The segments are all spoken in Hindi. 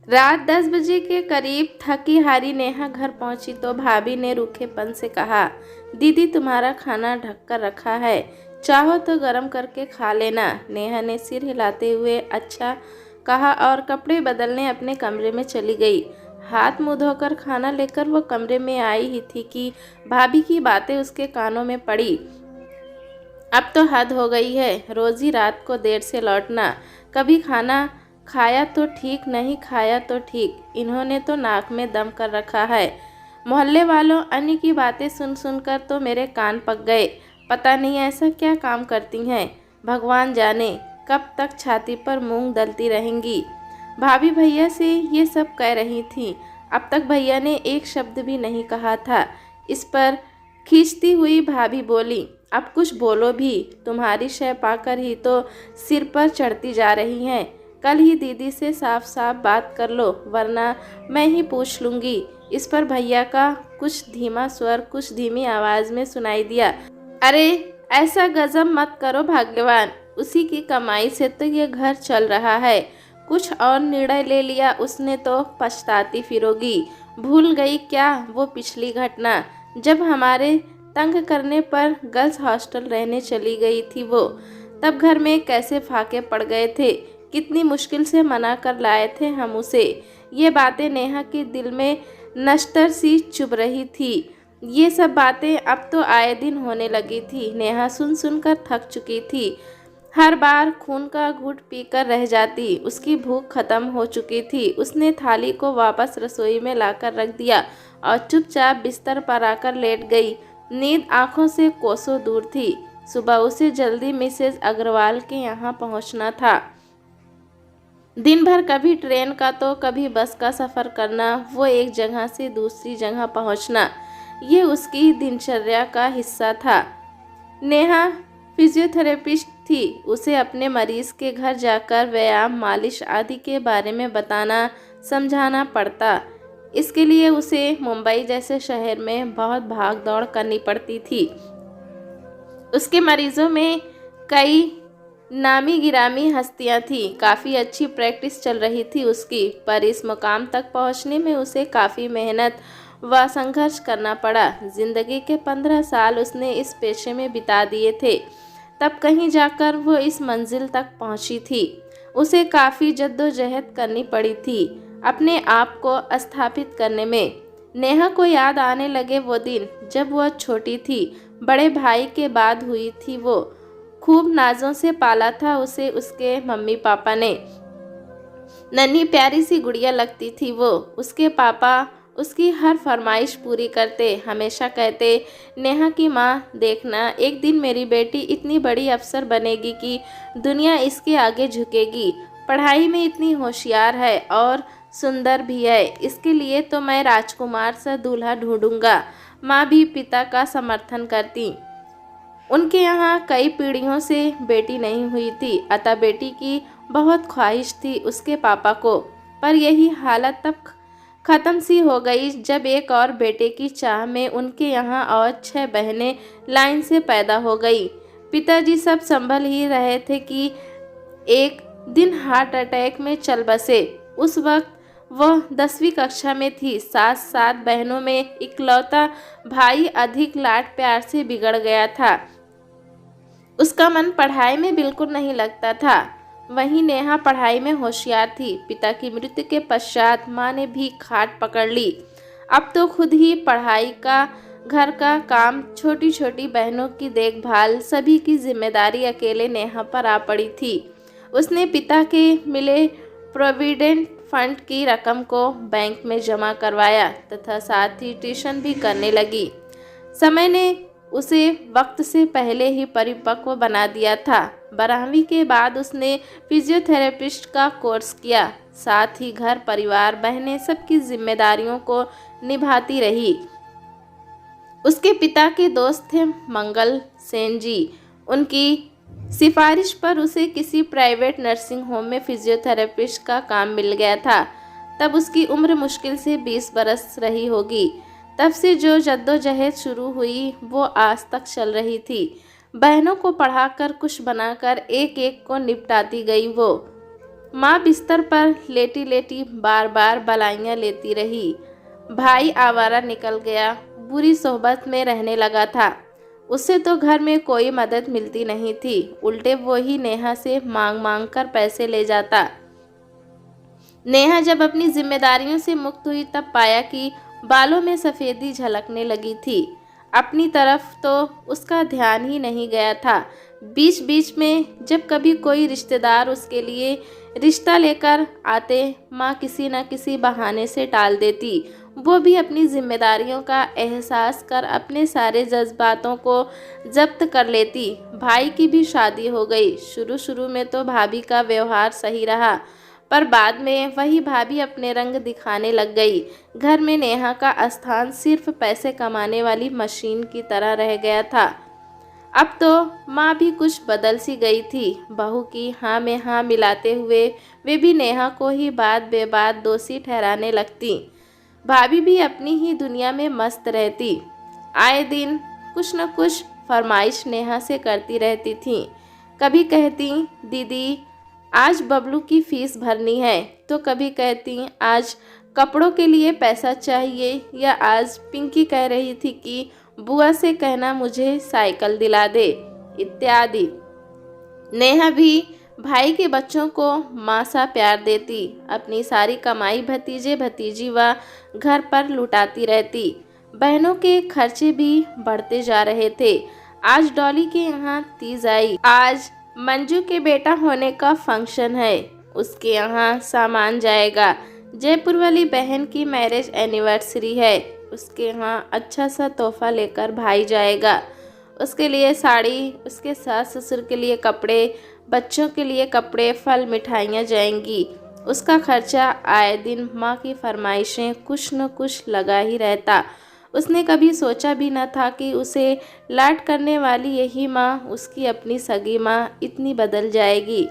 रात 10 बजे के करीब थकी हारी नेहा घर पहुंची तो भाभी ने रूखेपन से कहा, दीदी तुम्हारा खाना ढक कर रखा है, चाहो तो गरम करके खा लेना। नेहा ने सिर हिलाते हुए अच्छा कहा और कपड़े बदलने अपने कमरे में चली गई। हाथ मुंह धोकर खाना लेकर वो कमरे में आई ही थी कि भाभी की बातें उसके कानों में पड़ी। अब तो हद हो गई है, रोज ही रात को देर से लौटना। कभी खाना खाया तो ठीक, नहीं खाया तो ठीक, इन्होंने तो नाक में दम कर रखा है। मोहल्ले वालों अन्य की बातें सुन सुनकर तो मेरे कान पक गए। पता नहीं ऐसा क्या काम करती हैं, भगवान जाने कब तक छाती पर मूंग दलती रहेंगी। भाभी भैया से ये सब कह रही थी। अब तक भैया ने एक शब्द भी नहीं कहा था। इस पर खींचती हुई भाभी बोली, अब कुछ बोलो भी, तुम्हारी शय पाकर ही तो सिर पर चढ़ती जा रही हैं। कल ही दीदी से साफ साफ बात कर लो, वरना मैं ही पूछ लूँगी। इस पर भैया का कुछ धीमा स्वर कुछ धीमी आवाज़ में सुनाई दिया, अरे ऐसा गजब मत करो भाग्यवान, उसी की कमाई से तो ये घर चल रहा है। कुछ और निर्णय ले लिया उसने तो पछताती फिरोगी। भूल गई क्या वो पिछली घटना, जब हमारे तंग करने पर गर्ल्स हॉस्टल रहने चली गई थी वो। तब घर में कैसे फाके पड़ गए थे, कितनी मुश्किल से मना कर लाए थे हम उसे। ये बातें नेहा के दिल में नश्तर सी चुभ रही थी। ये सब बातें अब तो आए दिन होने लगी थी। नेहा सुन सुनकर थक चुकी थी। हर बार खून का घूंट पीकर रह जाती। उसकी भूख खत्म हो चुकी थी। उसने थाली को वापस रसोई में लाकर रख दिया और चुपचाप बिस्तर पर आकर लेट गई। नींद आंखों से कोसों दूर थी। सुबह उसे जल्दी मिसेज अग्रवाल के यहाँ पहुँचना था। दिन भर कभी ट्रेन का तो कभी बस का सफ़र करना, वो एक जगह से दूसरी जगह पहुँचना, ये उसकी दिनचर्या का हिस्सा था। नेहा फिजियोथेरेपिस्ट थी। उसे अपने मरीज के घर जाकर व्यायाम, मालिश आदि के बारे में बताना समझाना पड़ता। इसके लिए उसे मुंबई जैसे शहर में बहुत भाग दौड़ करनी पड़ती थी। उसके मरीजों में कई नामी गिरामी हस्तियां थीं। काफ़ी अच्छी प्रैक्टिस चल रही थी उसकी, पर इस मुकाम तक पहुंचने में उसे काफ़ी मेहनत व संघर्ष करना पड़ा। जिंदगी के 15 साल उसने इस पेशे में बिता दिए थे, तब कहीं जाकर वो इस मंजिल तक पहुंची थी। उसे काफ़ी जद्दोजहद करनी पड़ी थी अपने आप को स्थापित करने में। नेहा को याद आने लगे वो दिन जब वह छोटी थी। बड़े भाई के बाद हुई थी वो। खूब नाजों से पाला था उसे उसके मम्मी पापा ने। नन्ही प्यारी सी गुड़िया लगती थी वो। उसके पापा उसकी हर फरमाइश पूरी करते। हमेशा कहते, नेहा की माँ देखना, एक दिन मेरी बेटी इतनी बड़ी अफसर बनेगी कि दुनिया इसके आगे झुकेगी। पढ़ाई में इतनी होशियार है और सुंदर भी है, इसके लिए तो मैं राजकुमार सा दूल्हा ढूंढूंगा। माँ भी पिता का समर्थन करती। उनके यहाँ कई पीढ़ियों से बेटी नहीं हुई थी, अतः बेटी की बहुत ख्वाहिश थी उसके पापा को। पर यही हालत तब ख़त्म सी हो गई जब एक और बेटे की चाह में उनके यहाँ और 6 बहनें लाइन से पैदा हो गई। पिताजी सब संभल ही रहे थे कि एक दिन हार्ट अटैक में चल बसे। उस वक्त वह 10वीं कक्षा में थी। 7 बहनों में इकलौता भाई अधिक लाड प्यार से बिगड़ गया था। उसका मन पढ़ाई में बिल्कुल नहीं लगता था। वहीं नेहा पढ़ाई में होशियार थी। पिता की मृत्यु के पश्चात माँ ने भी खाट पकड़ ली। अब तो खुद ही पढ़ाई का, घर का काम, छोटी छोटी बहनों की देखभाल, सभी की जिम्मेदारी अकेले नेहा पर आ पड़ी थी। उसने पिता के मिले प्रोविडेंट फंड की रकम को बैंक में जमा करवाया तथा साथ ही ट्यूशन भी करने लगी। समय ने उसे वक्त से पहले ही परिपक्व बना दिया था। 12वीं के बाद उसने फिजियोथेरेपिस्ट का कोर्स किया। साथ ही घर परिवार, बहनें, सबकी जिम्मेदारियों को निभाती रही। उसके पिता के दोस्त थे मंगल सेन जी। उनकी सिफारिश पर उसे किसी प्राइवेट नर्सिंग होम में फिजियोथेरेपिस्ट का काम मिल गया था। तब उसकी उम्र मुश्किल से 20 बरस रही होगी। तब से जो जद्दोजहद शुरू हुई वो आज तक चल रही थी। बहनों को पढ़ाकर कुछ बनाकर एक एक को निपटाती गई वो। माँ बिस्तर पर लेटी लेटी बार बार बलाइयाँ लेती रही। भाई आवारा निकल गया, बुरी सोहबत में रहने लगा था। उससे तो घर में कोई मदद मिलती नहीं थी, उल्टे वो ही नेहा से मांग मांग कर पैसे ले जाता। नेहा जब अपनी जिम्मेदारियों से मुक्त हुई तब पाया कि बालों में सफ़ेदी झलकने लगी थी। अपनी तरफ तो उसका ध्यान ही नहीं गया था। बीच बीच में जब कभी कोई रिश्तेदार उसके लिए रिश्ता लेकर आते, माँ किसी न किसी बहाने से टाल देती। वो भी अपनी जिम्मेदारियों का एहसास कर अपने सारे जज्बातों को जब्त कर लेती। भाई की भी शादी हो गई। शुरू शुरू में तो भाभी का व्यवहार सही रहा, पर बाद में वही भाभी अपने रंग दिखाने लग गई। घर में नेहा का स्थान सिर्फ पैसे कमाने वाली मशीन की तरह रह गया था। अब तो माँ भी कुछ बदल सी गई थी। बहू की हाँ में हाँ मिलाते हुए वे भी नेहा को ही बात बेबात दोषी ठहराने लगती। भाभी भी अपनी ही दुनिया में मस्त रहती। आए दिन कुछ न कुछ फरमाइश नेहा से करती रहती थी। कभी कहती, दीदी आज बबलू की फीस भरनी है, तो कभी कहती आज कपड़ों के लिए पैसा चाहिए, या आज पिंकी कह रही थी कि बुआ से कहना मुझे साइकिल दिला दे, इत्यादि। नेहा भी भाई के बच्चों को माँ सा प्यार देती। अपनी सारी कमाई भतीजे भतीजी व घर पर लुटाती रहती। बहनों के खर्चे भी बढ़ते जा रहे थे। आज डॉली के यहाँ तीज आई। आज मंजू के बेटा होने का फंक्शन है, उसके यहाँ सामान जाएगा। जयपुर वाली बहन की मैरिज एनिवर्सरी है, उसके यहाँ अच्छा सा तोहफा लेकर भाई जाएगा। उसके लिए साड़ी, उसके सास ससुर के लिए कपड़े, बच्चों के लिए कपड़े, फल, मिठाइयाँ जाएंगी। उसका खर्चा आए दिन माँ की फरमाइशें कुछ न कुछ लगा ही रहता। उसने कभी सोचा भी न था कि उसे लाड करने वाली यही माँ उसकी अपनी सगी माँ इतनी बदल जाएगी।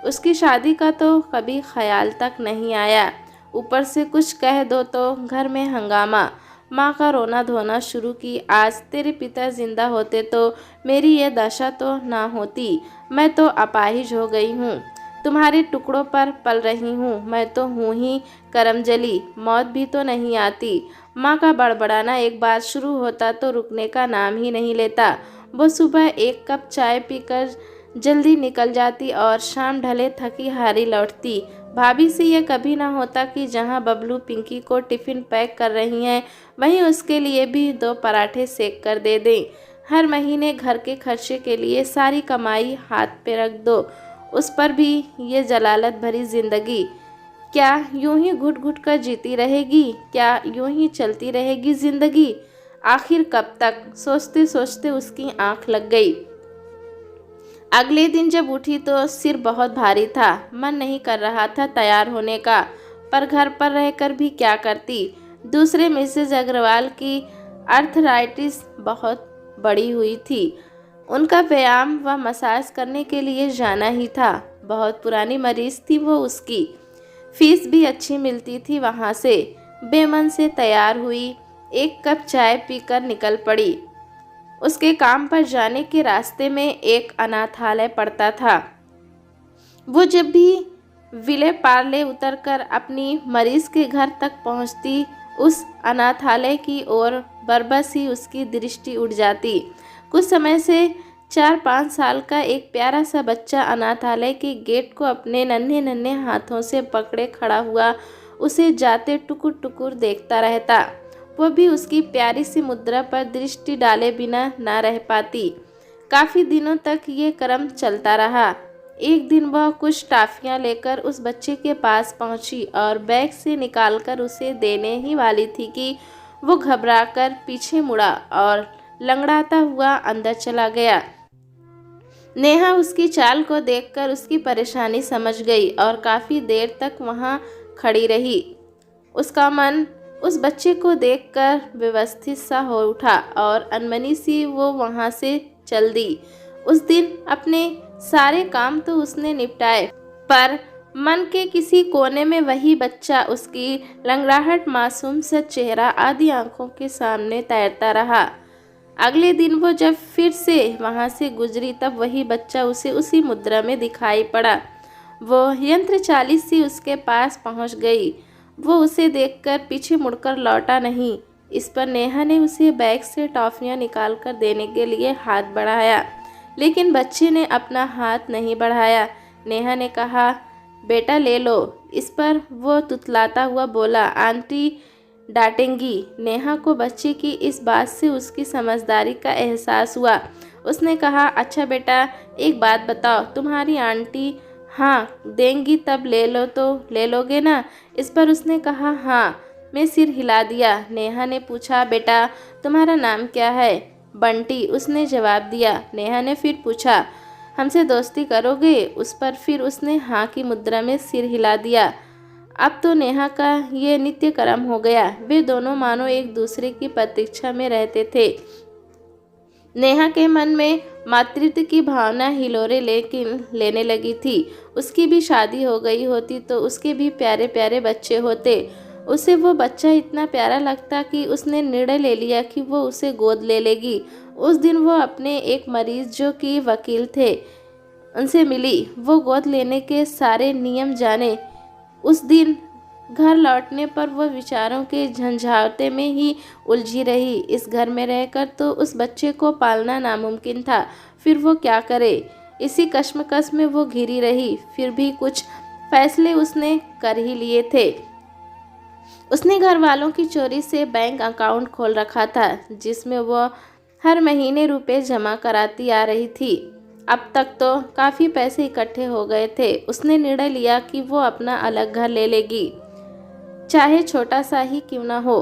उसकी शादी का तो कभी ख्याल तक नहीं आया। ऊपर से कुछ कह दो तो घर में हंगामा। माँ का रोना धोना शुरू की। आज तेरे पिता जिंदा होते तो मेरी ये दशा तो ना होती। मैं तो अपाहिज हो गई हूँ, तुम्हारे टुकड़ों पर पल रही हूँ। मैं तो हूँ ही करमजली, मौत भी तो नहीं आती। माँ का बड़बड़ाना एक बार शुरू होता तो रुकने का नाम ही नहीं लेता। वो सुबह एक कप चाय पीकर जल्दी निकल जाती और शाम ढले थकी हारी लौटती। भाभी से यह कभी ना होता कि जहाँ बबलू पिंकी को टिफ़िन पैक कर रही हैं, वहीं उसके लिए भी 2 पराठे सेक कर दे दें। हर महीने घर के खर्चे के लिए सारी कमाई हाथ पे रख दो, उस पर भी ये जलालत भरी जिंदगी। क्या यूं ही घुट घुट कर जीती रहेगी? क्या यूं ही चलती रहेगी जिंदगी? आखिर कब तक? सोचते सोचते उसकी आंख लग गई। अगले दिन जब उठी तो सिर बहुत भारी था। मन नहीं कर रहा था तैयार होने का, पर घर पर रहकर भी क्या करती। दूसरे मिसेज अग्रवाल की आर्थराइटिस बहुत बड़ी हुई थी। उनका व्यायाम व मसाज करने के लिए जाना ही था। बहुत पुरानी मरीज थी वो उसकी। फीस भी अच्छी मिलती थी वहाँ से। बेमन से तैयार हुई, 1 कप चाय पीकर निकल पड़ी। उसके काम पर जाने के रास्ते में एक अनाथालय पड़ता था। वो जब भी विले पार्ले उतरकर अपनी मरीज के घर तक पहुंचती, उस अनाथालय की ओर बरबस ही उसकी दृष्टि उड़ जाती। कुछ समय से 4-5 साल का एक प्यारा सा बच्चा अनाथालय के गेट को अपने नन्हे नन्हे हाथों से पकड़े खड़ा हुआ उसे जाते टुकुर टुकुर देखता रहता। वह भी उसकी प्यारी सी मुद्रा पर दृष्टि डाले बिना ना रह पाती। काफ़ी दिनों तक ये क्रम चलता रहा। एक दिन वह कुछ टाफियाँ लेकर उस बच्चे के पास पहुंची और बैग से निकालकर उसे देने ही वाली थी कि वो घबराकर पीछे मुड़ा और लंगड़ाता हुआ अंदर चला गया। नेहा उसकी चाल को देखकर उसकी परेशानी समझ गई और काफ़ी देर तक वहाँ खड़ी रही। उसका मन उस बच्चे को देखकर व्यवस्थित सा हो उठा और अनमनी सी वो वहाँ से चल दी। उस दिन अपने सारे काम तो उसने निपटाए, पर मन के किसी कोने में वही बच्चा, उसकी लंगड़ाहट, मासूम सा चेहरा आदि आंखों के सामने तैरता रहा। अगले दिन वो जब फिर से वहाँ से गुजरी तब वही बच्चा उसे उसी मुद्रा में दिखाई पड़ा। वो यंत्र चालित सी उसके पास पहुंच गई। वो उसे देखकर पीछे मुड़कर लौटा नहीं। इस पर नेहा ने उसे बैग से टॉफियां निकाल कर देने के लिए हाथ बढ़ाया, लेकिन बच्चे ने अपना हाथ नहीं बढ़ाया। नेहा ने कहा, बेटा ले लो। इस पर वो तुतलाता हुआ बोला, आंटी डांटेंगी। नेहा को बच्चे की इस बात से उसकी समझदारी का एहसास हुआ। उसने कहा, अच्छा बेटा, एक बात बताओ, तुम्हारी आंटी हाँ देंगी तब ले लो तो ले लोगे ना? इस पर उसने कहा, हाँ। मैं सिर हिला दिया। नेहा ने पूछा, बेटा तुम्हारा नाम क्या है? बंटी, उसने जवाब दिया। नेहा ने फिर पूछा, हमसे दोस्ती करोगे? उस पर फिर उसने हाँ की मुद्रा में सिर हिला दिया। अब तो नेहा का ये नित्य कर्म हो गया। वे दोनों मानो एक दूसरे की प्रतीक्षा में रहते थे। नेहा के मन में मातृत्व की भावना हिलोरे लेने लगी थी। उसकी भी शादी हो गई होती तो उसके भी प्यारे प्यारे बच्चे होते। उसे वो बच्चा इतना प्यारा लगता कि उसने निर्णय ले लिया कि वो उसे गोद ले लेगी। उस दिन वो अपने एक मरीज जो कि वकील थे उनसे मिली। वो गोद लेने के सारे नियम जाने। उस दिन घर लौटने पर वह विचारों के झंझावते में ही उलझी रही। इस घर में रहकर तो उस बच्चे को पालना नामुमकिन था, फिर वो क्या करे? इसी कश्मकश में वो घिरी रही। फिर भी कुछ फैसले उसने कर ही लिए थे। उसने घर वालों की चोरी से बैंक अकाउंट खोल रखा था, जिसमें वो हर महीने रुपए जमा कराती आ रही थी। अब तक तो काफ़ी पैसे इकट्ठे हो गए थे। उसने निर्णय लिया कि वो अपना अलग घर ले लेगी, चाहे छोटा सा ही क्यों ना हो।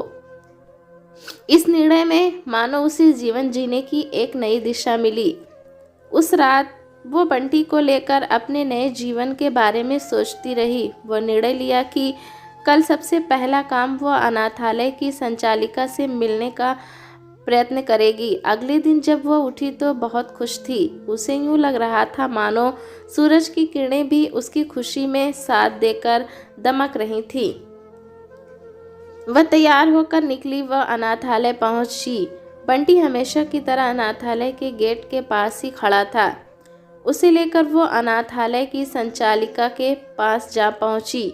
इस निर्णय में मानो उसे जीवन जीने की एक नई दिशा मिली। उस रात वो बंटी को लेकर अपने नए जीवन के बारे में सोचती रही। वो निर्णय लिया कि कल सबसे पहला काम वो अनाथालय की संचालिका से मिलने का प्रयत्न करेगी। अगले दिन जब वो उठी तो बहुत खुश थी। उसे यूं लग रहा था मानो सूरज की किरणें भी उसकी खुशी में साथ देकर दमक रही थी। वह तैयार होकर निकली। वह अनाथालय पहुंची। बंटी हमेशा की तरह अनाथालय के गेट के पास ही खड़ा था। उसे लेकर वो अनाथालय की संचालिका के पास जा पहुंची।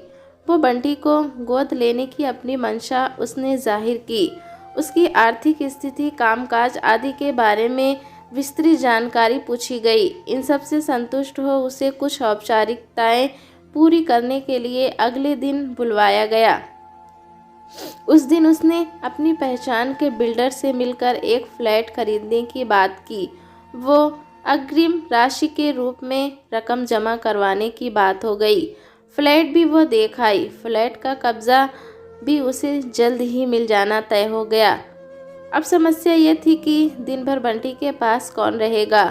वो बंटी को गोद लेने की अपनी मंशा उसने जाहिर की। उसकी आर्थिक स्थिति, कामकाज आदि के बारे में विस्तृत जानकारी पूछी गई। इन सब से संतुष्ट हो उसे कुछ औपचारिकताएं पूरी करने के लिए अगले दिन बुलवाया गया। उस दिन उसने अपनी पहचान के बिल्डर से मिलकर एक फ्लैट खरीदने की बात की। वो अग्रिम राशि के रूप में रकम जमा करवाने की बात हो गई। फ्लैट भी वो देख आई। फ्लैट का कब्जा भी उसे जल्द ही मिल जाना तय हो गया। अब समस्या ये थी कि दिन भर बंटी के पास कौन रहेगा,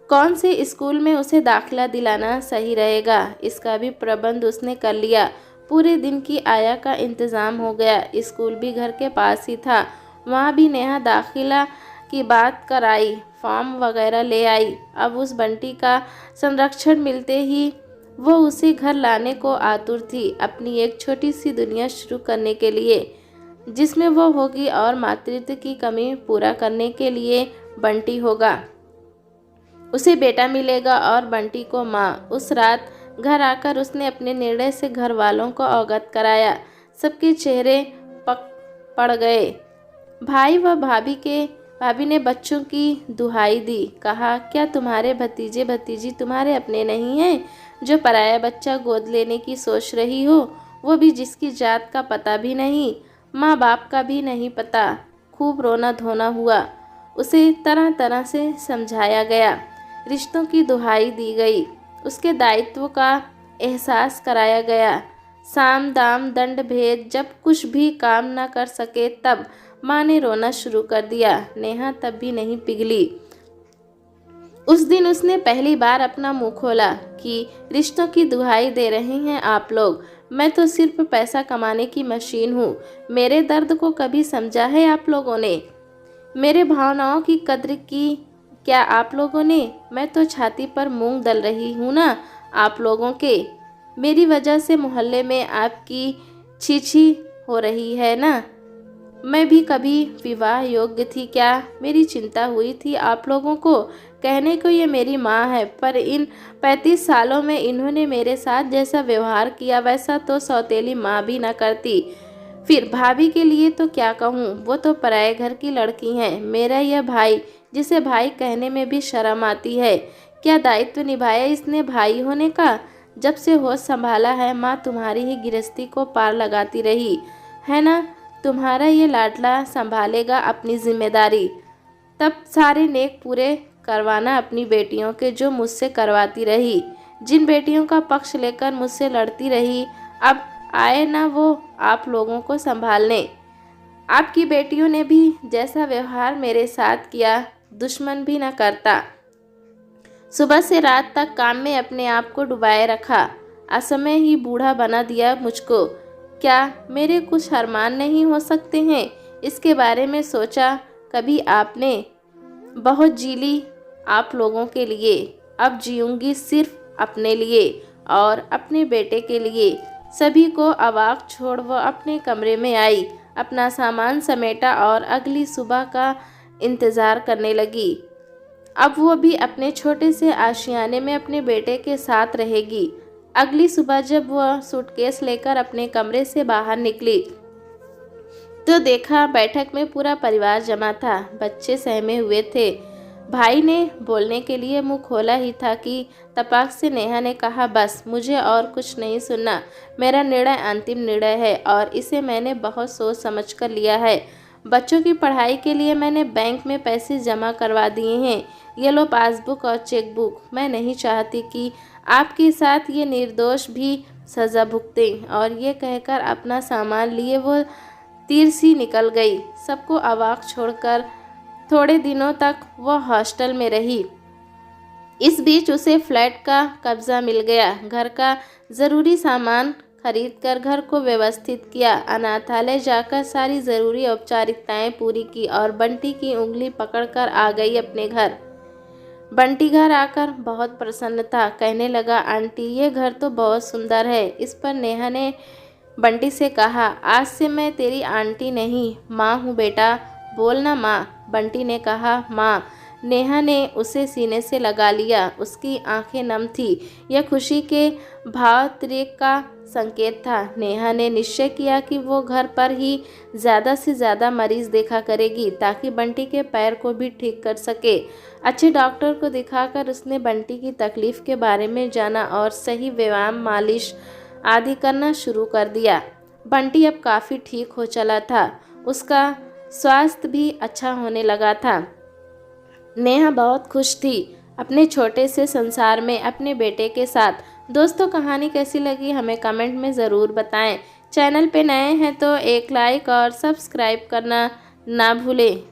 कौन से स्कूल में उसे दाखिला दिलाना सही रहेगा। इसका भी प्रबंध उसने कर लिया। पूरे दिन की आया का इंतज़ाम हो गया। स्कूल भी घर के पास ही था। वहाँ भी नेहा दाखिला की बात कराई, फॉर्म वगैरह ले आई। अब उस बंटी का संरक्षण मिलते ही वो उसे घर लाने को आतुर थी, अपनी एक छोटी सी दुनिया शुरू करने के लिए, जिसमें वो होगी और मातृत्व की कमी पूरा करने के लिए बंटी होगा। उसे बेटा मिलेगा और बंटी को माँ। उस रात घर आकर उसने अपने निर्णय से घर वालों को अवगत कराया। सबके चेहरे पक पड़ गए। भाई व भाभी ने बच्चों की दुहाई दी। कहा, क्या तुम्हारे भतीजे भतीजी तुम्हारे अपने नहीं हैं, जो पराया बच्चा गोद लेने की सोच रही हो, वो भी जिसकी जात का पता भी नहीं, माँ बाप का भी नहीं पता। खूब रोना धोना हुआ। उसे तरह तरह से समझाया गया, रिश्तों की दुहाई दी गई, उसके दायित्व का एहसास कराया गया। साम दाम दंड भेद जब कुछ भी काम न कर सके तब माँ ने रोना शुरू कर दिया। नेहा तब भी नहीं पिघली। उस दिन उसने पहली बार अपना मुंह खोला कि रिश्तों की दुहाई दे रहे हैं आप लोग, मैं तो सिर्फ पैसा कमाने की मशीन हूँ। मेरे दर्द को कभी समझा है आप लोगों ने? मेरे भावनाओं की कद्र की क्या आप लोगों ने? मैं तो छाती पर मूंग दल रही हूँ ना आप लोगों के। मेरी वजह से मोहल्ले में आपकी छी छी हो रही है ना। मैं भी कभी विवाह योग्य थी क्या? मेरी चिंता हुई थी आप लोगों को। कहने को ये मेरी माँ है, पर इन 35 सालों में इन्होंने मेरे साथ जैसा व्यवहार किया वैसा तो सौतेली माँ भी न करती। फिर भाभी के लिए तो क्या कहूँ, वो तो पराए घर की लड़की हैं। मेरा यह भाई, जिसे भाई कहने में भी शर्म आती है, क्या दायित्व निभाया इसने भाई होने का? जब से होश संभाला है माँ तुम्हारी ही गृहस्थी को पार लगाती रही है ना। तुम्हारा ये लाडला संभालेगा अपनी जिम्मेदारी। तब सारे नेक पूरे करवाना अपनी बेटियों के, जो मुझसे करवाती रही, जिन बेटियों का पक्ष लेकर मुझसे लड़ती रही। अब आए ना वो आप लोगों को संभालने। आपकी बेटियों ने भी जैसा व्यवहार मेरे साथ किया, दुश्मन भी न करता। सुबह से रात तक काम में अपने आप को डुबाए रखा, असमय ही बूढ़ा बना दिया मुझको। क्या मेरे कुछ अरमान नहीं हो सकते हैं? इसके बारे में सोचा कभी आपने? बहुत जी ली आप लोगों के लिए, अब जीऊंगी सिर्फ अपने लिए और अपने बेटे के लिए। सभी को अवाक छोड़ वह अपने कमरे में आई, अपना सामान समेटा और अगली सुबह का इंतज़ार करने लगी। अब वो भी अपने छोटे से आशियाने में अपने बेटे के साथ रहेगी। अगली सुबह जब वह सूटकेस लेकर अपने कमरे से बाहर निकली तो देखा बैठक में पूरा परिवार जमा था। बच्चे सहमे हुए थे। भाई ने बोलने के लिए मुंह खोला ही था कि तपाक से नेहा ने कहा, बस मुझे और कुछ नहीं सुनना। मेरा निर्णय अंतिम निर्णय है और इसे मैंने बहुत सोच समझ कर लिया है। बच्चों की पढ़ाई के लिए मैंने बैंक में पैसे जमा करवा दिए हैं। ये लो पासबुक और चेकबुक। मैं नहीं चाहती कि आपके साथ ये निर्दोष भी सज़ा भुगते। और ये कहकर अपना सामान लिए वो तीर सी निकल गई। सबको अवाक छोड़कर थोड़े दिनों तक वह हॉस्टल में रही। इस बीच उसे फ्लैट का कब्जा मिल गया। घर का ज़रूरी सामान खरीदकर घर को व्यवस्थित किया, अनाथालय जाकर सारी ज़रूरी औपचारिकताएं पूरी की और बंटी की उंगली पकड़कर आ गई अपने घर। बंटी घर आकर बहुत प्रसन्न था। कहने लगा, आंटी ये घर तो बहुत सुंदर है। इस पर नेहा ने बंटी से कहा, आज से मैं तेरी आंटी नहीं माँ हूँ बेटा, बोलना माँ। बंटी ने कहा, माँ। नेहा ने उसे सीने से लगा लिया। उसकी आंखें नम थी। यह खुशी के भावातिरेक का संकेत था। नेहा ने निश्चय किया कि वो घर पर ही ज़्यादा से ज़्यादा मरीज देखा करेगी ताकि बंटी के पैर को भी ठीक कर सके। अच्छे डॉक्टर को दिखाकर उसने बंटी की तकलीफ़ के बारे में जाना और सही व्यायाम, मालिश आदि करना शुरू कर दिया। बंटी अब काफ़ी ठीक हो चला था। उसका स्वास्थ्य भी अच्छा होने लगा था। नेहा बहुत खुश थी अपने छोटे से संसार में अपने बेटे के साथ। दोस्तों, कहानी कैसी लगी हमें कमेंट में ज़रूर बताएं। चैनल पे नए हैं तो एक लाइक और सब्सक्राइब करना ना भूलें।